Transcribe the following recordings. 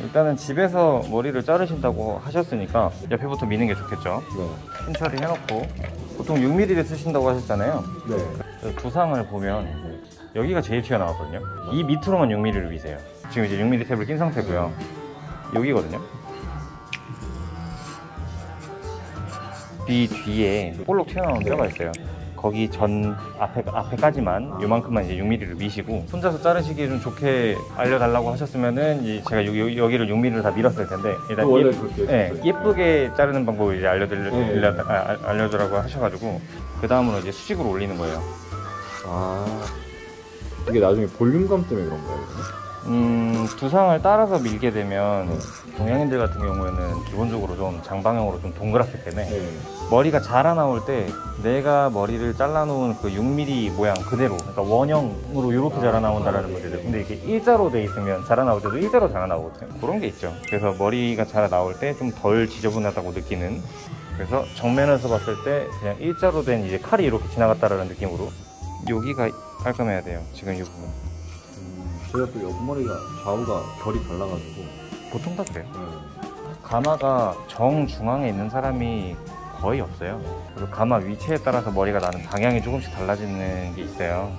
일단은 집에서 머리를 자르신다고 하셨으니까 옆에부터 미는 게 좋겠죠. 네. 핀 처리해놓고 보통 6mm를 쓰신다고 하셨잖아요. 네. 두상을 보면 여기가 제일 튀어나왔거든요. 이 밑으로만 6mm를 미세요. 지금 이제 6mm 탭을 낀 상태고요. 여기거든요. 귀 뒤에 볼록 튀어나온 뼈가 있어요. 거기 전 앞에까지만 요만큼만 이제 6mm를 미시고, 혼자서 자르시기에 좀 좋게 알려달라고 하셨으면은 이제 제가 여기를 6mm를 다 밀었을 텐데, 일단 원래 그렇게 예쁘게 자르는 방법을 이제 알려주라고 하셔가지고 그 다음으로 이제 수직으로 올리는 거예요. 아, 이게 나중에 볼륨감 때문에 그런가요? 두상을 따라서 밀게 되면 동양인들 같은 경우에는 기본적으로 좀 장방형으로 좀 동그랗기 때문에 머리가 자라 나올 때 내가 머리를 잘라놓은 그 6mm 모양 그대로, 그러니까 원형으로 이렇게 자라 나온다라는 분들이, 근데 이렇게 일자로 돼 있으면 자라 나올 때도 일자로 자라 나오거든요. 그런 게 있죠. 그래서 머리가 자라 나올 때 좀 덜 지저분하다고 느끼는, 그래서 정면에서 봤을 때 그냥 일자로 된 이제 칼이 이렇게 지나갔다라는 느낌으로 여기가 깔끔해야 돼요. 지금 이 부분. 제가 또 옆머리가 좌우가 결이 달라가지고 보통 다 그래요. 가마가 정중앙에 있는 사람이 거의 없어요. 그리고 가마 위치에 따라서 머리가 나는 방향이 조금씩 달라지는 게 있어요.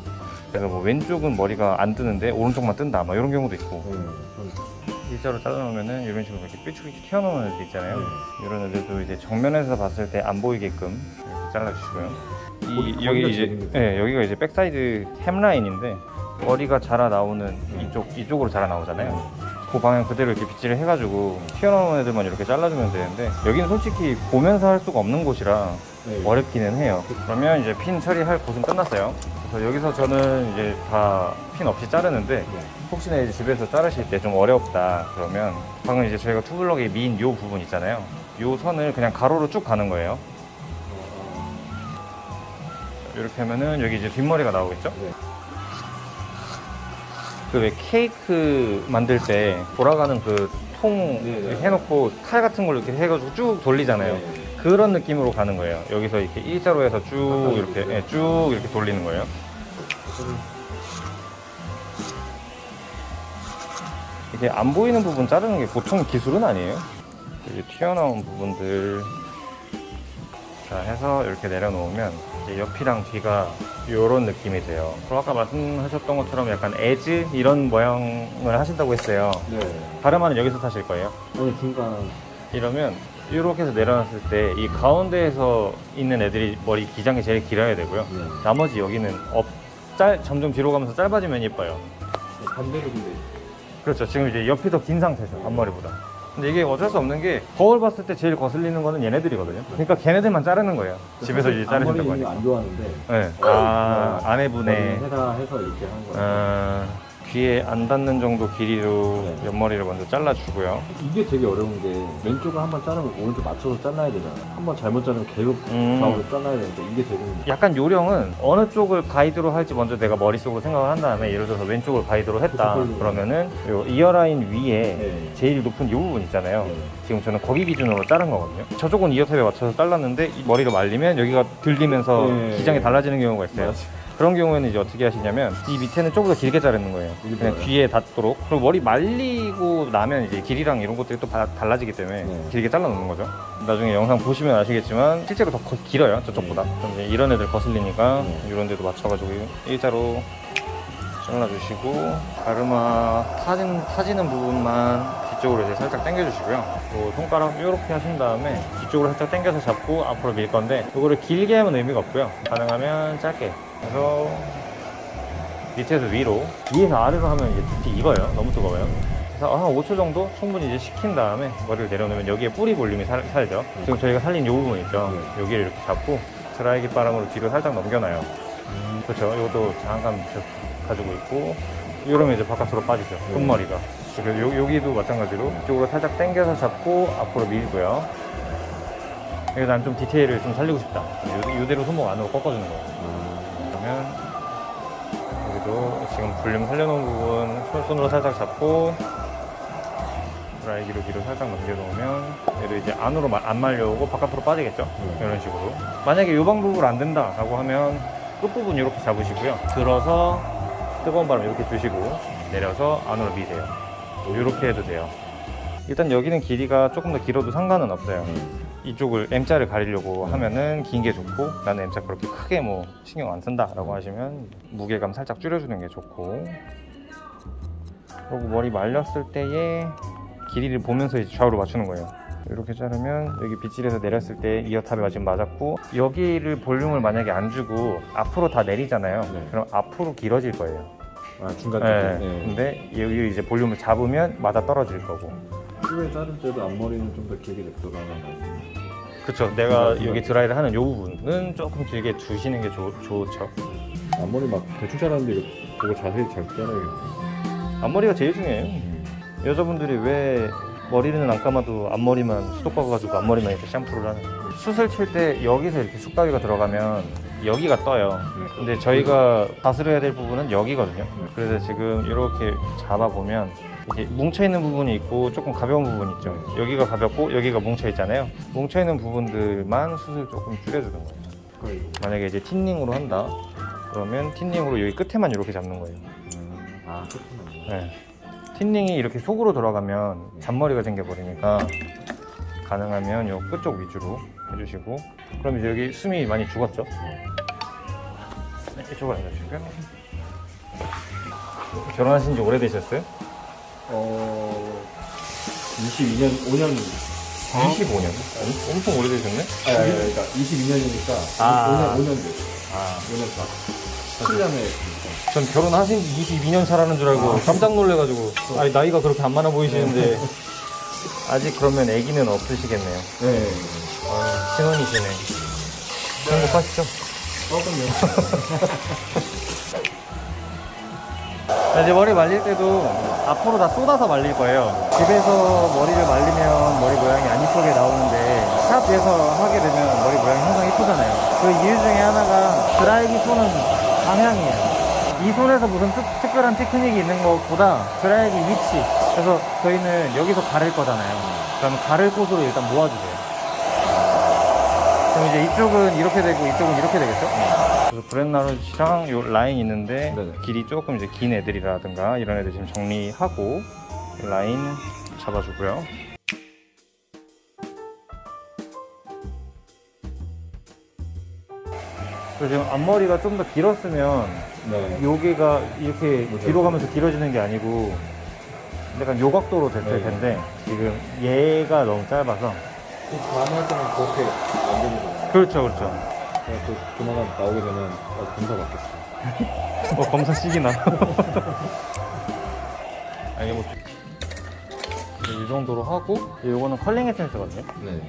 그래서 뭐 왼쪽은 머리가 안 뜨는데 오른쪽만 뜬다, 막 이런 경우도 있고. 일자로 잘라놓으면은 이런 식으로 이렇게 뾰족이 튀어나오는 애들 있잖아요. 이런 애들도 이제 정면에서 봤을 때 안 보이게끔 이렇게 잘라주시고요. 여기 이제 여기가 이제 백사이드 햄라인인데, 머리가 자라 나오는 이쪽으로 자라 나오잖아요. 그 방향 그대로 이렇게 빗질을 해가지고 튀어나오는 애들만 이렇게 잘라주면 되는데, 여기는 솔직히 보면서 할 수가 없는 곳이라 어렵기는 해요. 그러면 이제 핀 처리할 곳은 끝났어요. 그래서 여기서 저는 이제 다 핀 없이 자르는데, 혹시나 이제 집에서 자르실 때 좀 어렵다 그러면 방금 이제 저희가 투블럭에 민 요 부분 있잖아요. 요 선을 그냥 가로로 쭉 가는 거예요. 이렇게 하면은 여기 이제 뒷머리가 나오겠죠? 그 왜 케이크 만들 때 돌아가는 그 통 해놓고 칼 같은 걸로 이렇게 해가지고 쭉 돌리잖아요. 그런 느낌으로 가는 거예요. 여기서 이렇게 일자로 해서 쭉 이렇게 쭉 이렇게 돌리는 거예요. 이게 안 보이는 부분 자르는 게 보통 기술은 아니에요. 이게 튀어나온 부분들 자 해서 이렇게 내려놓으면 이제 옆이랑 뒤가 이런 느낌이 돼요. 그리고 아까 말씀하셨던 것처럼 약간 에즈 이런 모양을 하신다고 했어요. 가르마는 여기서 타실 거예요? 아니, 중간. 이러면 이렇게 해서 내려놨을 때 이 가운데에서 있는 애들이 머리 기장이 제일 길어야 되고요. 나머지 여기는 점점 뒤로 가면서 짧아지면 예뻐요. 반대로 근데. 그렇죠. 지금 이제 옆이 더 긴 상태죠, 앞머리보다. 근데 이게 어쩔 수 없는 게, 거울 봤을 때 제일 거슬리는 거는 얘네들이거든요. 그러니까 걔네들만 자르는 거예요. 집에서 이제 자르신다고 하니까. 안 좋아하는데. 네. 아내분의 해서 이렇게 하는 거예요. 귀에 안 닿는 정도 길이로 옆머리를 먼저 잘라주고요. 이게 되게 어려운 게, 왼쪽을 한번 자르면 오른쪽 맞춰서 잘라야 되잖아. 한번 잘못 자르면 계속 좌우로 잘라야 되는데, 이게 되게 약간 요령은 어느 쪽을 가이드로 할지 먼저 내가 머릿속으로 생각을 한 다음에, 예를 들어서 왼쪽을 가이드로 했다 그러면은 요 이어라인 위에 제일 높은 이 부분 있잖아요. 지금 저는 거기 기준으로 자른 거거든요. 저쪽은 이어탭에 맞춰서 잘랐는데 이 머리가 말리면 여기가 들리면서 기장이 달라지는 경우가 있어요. 그런 경우에는 이제 어떻게 하시냐면, 이 밑에는 조금 더 길게 자르는 거예요. 그냥 귀에 닿도록. 그리고 머리 말리고 나면 이제 길이랑 이런 것들이 또 달라지기 때문에 길게 잘라 놓는 거죠. 나중에 영상 보시면 아시겠지만 실제로 더 길어요, 저쪽보다. 그럼 이제 이런 애들 거슬리니까 이런 데도 맞춰가지고 일자로 잘라주시고, 가르마 타지는 부분만 뒤쪽으로 이제 살짝 당겨주시고요. 또 손가락 이렇게 하신 다음에 뒤쪽으로 살짝 당겨서 잡고 앞으로 밀 건데, 이거를 길게 하면 의미가 없고요. 가능하면 짧게. 그래서 밑에서 위로, 위에서 아래로 하면 이제 두피 익어요. 너무 뜨거워요. 그래서 한 5초 정도 충분히 이제 식힌 다음에 머리를 내려놓으면 여기에 뿌리 볼륨이 살죠. 지금 저희가 살린 이 부분 있죠. 여기를 이렇게 잡고 드라이기 바람으로 뒤로 살짝 넘겨놔요. 그렇죠. 이것도 잠깐 가지고 있고, 이러면 이제 바깥으로 빠지죠. 끝머리가. 그리고 여기도 마찬가지로 이쪽으로 살짝 당겨서 잡고 앞으로 밀고요. 여기서 난 좀 디테일을 좀 살리고 싶다. 이대로 손목 안으로 꺾어주는 거예요. 그러면 여기도 지금 볼륨 살려놓은 부분 손으로 살짝 잡고 드라이기로 뒤로 살짝 넘겨놓으면 얘도 이제 안으로 안 말려오고 바깥으로 빠지겠죠. 이런 식으로. 만약에 이 방법으로 안 된다 라고 하면 끝부분 이렇게 잡으시고요. 들어서 뜨거운 바람 이렇게 주시고 내려서 안으로 미세요. 이렇게 해도 돼요. 일단 여기는 길이가 조금 더 길어도 상관은 없어요. 이쪽을 M자를 가리려고 하면은 긴 게 좋고, 나는 M자 그렇게 크게 뭐 신경 안 쓴다 라고 하시면 무게감 살짝 줄여주는 게 좋고, 그리고 머리 말렸을 때의 길이를 보면서 이제 좌우로 맞추는 거예요. 이렇게 자르면 여기 빗질에서 내렸을 때 이어탑에 맞으면 맞았고, 여기를 볼륨을 만약에 안 주고 앞으로 다 내리잖아요. 네. 그럼 앞으로 길어질 거예요. 아, 중간 네. 쪽에. 네. 근데 여기 이제 볼륨을 잡으면 맞아 떨어질 거고. 후에 자를 때도 앞머리는 좀 더 길게 냅둬라는 말씀이죠. 그쵸. 내가 여기 드라이를 하는 이 부분은 조금 길게 두시는 게 좋죠. 앞머리 막 대충 자르는데 이거 보고 자세히 잘 자라야겠네. 앞머리가 제일 중요해요. 여자분들이 왜 머리는 안 감아도 앞머리만 수도 감아가지고 앞머리만 이렇게 샴푸를 하는 거예요. 숯을 칠 때 여기서 이렇게 숯가위가 들어가면 여기가 떠요. 근데 저희가 다스려야 될 부분은 여기거든요. 그래서 지금 이렇게 잡아보면 이게 뭉쳐있는 부분이 있고 조금 가벼운 부분이 있죠. 여기가 가볍고 여기가 뭉쳐있잖아요. 뭉쳐있는 부분들만 숯을 조금 줄여주는 거예요. 만약에 이제 틴닝으로 한다 그러면 틴닝으로 여기 끝에만 이렇게 잡는 거예요. 아, 그렇구나. 네. 틴닝이 이렇게 속으로 들어가면 잔머리가 생겨버리니까 가능하면 요 끝쪽 위주로 해주시고, 그럼 이제 여기 숨이 많이 죽었죠? 네, 이쪽으로 앉아주시고요. 결혼하신 지 오래되셨어요? 22년, 5년. 25년? 엄청 오래되셨네? 그러니까 22년이니까 아. 5년 됐어. 5년 차. 7년에. 전 결혼하신 지 22년 차라는 줄 알고 깜짝 놀래가지고, 아니 나이가 그렇게 안 많아 보이시는데 아직 그러면 아기는 없으시겠네요. 네. 아, 신혼이시네. 행복하시죠? 이제 머리 말릴 때도 앞으로 다 쏟아서 말릴 거예요. 집에서 머리를 말리면 머리 모양이 안 이쁘게 나오는데 샵에서 하게 되면 머리 모양이 항상 이쁘잖아요. 그 이유 중에 하나가 드라이기 손은 방향이에요. 이 손에서 무슨 특별한 테크닉이 있는 것보다 드라이기 위치. 그래서 저희는 여기서 가를 거잖아요. 그럼 가를 곳으로 일단 모아주세요. 그럼 이제 이쪽은 이렇게 되고 이쪽은 이렇게 되겠죠? 그래서 브렛나룻이랑 요 라인 있는데 네네. 길이 조금 이제 긴 애들이라든가 이런 애들 지금 정리하고 라인 잡아주고요. 그리고 지금 앞머리가 좀 더 길었으면 네. 여기가 이렇게 뒤로 가면서 길어지는 게 아니고 약간 요 각도로 됐을 텐데 지금 얘가 너무 짧아서. 다음에 할 때는 그렇게 만들는 거예요. 그렇죠, 그렇죠. 또 조만간 나오게 되면 검사 받겠어요. 검사 시기나. 아니 뭐 이 정도로 하고, 요거는 컬링 에센스거든요. 네.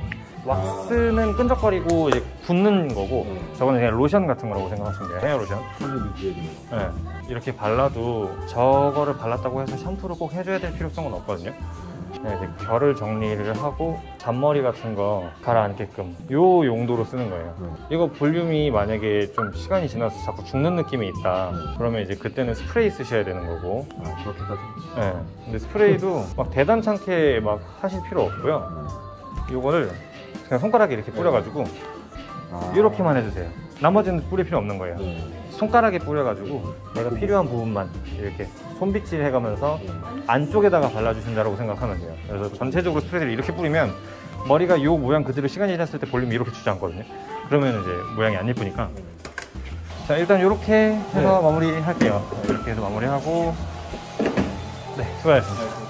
왁스는 끈적거리고 이제 굳는 거고, 저거는 그냥 로션 같은 거라고 생각하시면 돼요. 헤어 로션. 손을 유지해주는 거. 네. 이렇게 발라도 저거를 발랐다고 해서 샴푸를 꼭 해줘야 될 필요성은 없거든요. 그냥 이제 결을 정리를 하고 잔머리 같은 거 가라앉게끔 요 용도로 쓰는 거예요. 이거 볼륨이 만약에 좀 시간이 지나서 자꾸 죽는 느낌이 있다 그러면 이제 그때는 스프레이 쓰셔야 되는 거고. 아, 그렇게까지? 네. 근데 스프레이도 막 대단찮게 막 하실 필요 없고요. 요거를 그냥 손가락에 이렇게 뿌려가지고 이렇게만 해주세요. 나머지는 뿌릴 필요 없는 거예요. 손가락에 뿌려가지고 내가 필요한 부분만 이렇게 손빗질 해가면서 안쪽에다가 발라주신다고 생각하면 돼요. 그래서 전체적으로 스프레이를 이렇게 뿌리면 머리가 요 모양 그대로 시간이 지났을 때 볼륨이 이렇게 주지 않거든요. 그러면 이제 모양이 안 예쁘니까. 자, 일단 이렇게 해서 마무리 할게요. 이렇게 해서 마무리하고. 네, 수고하셨습니다.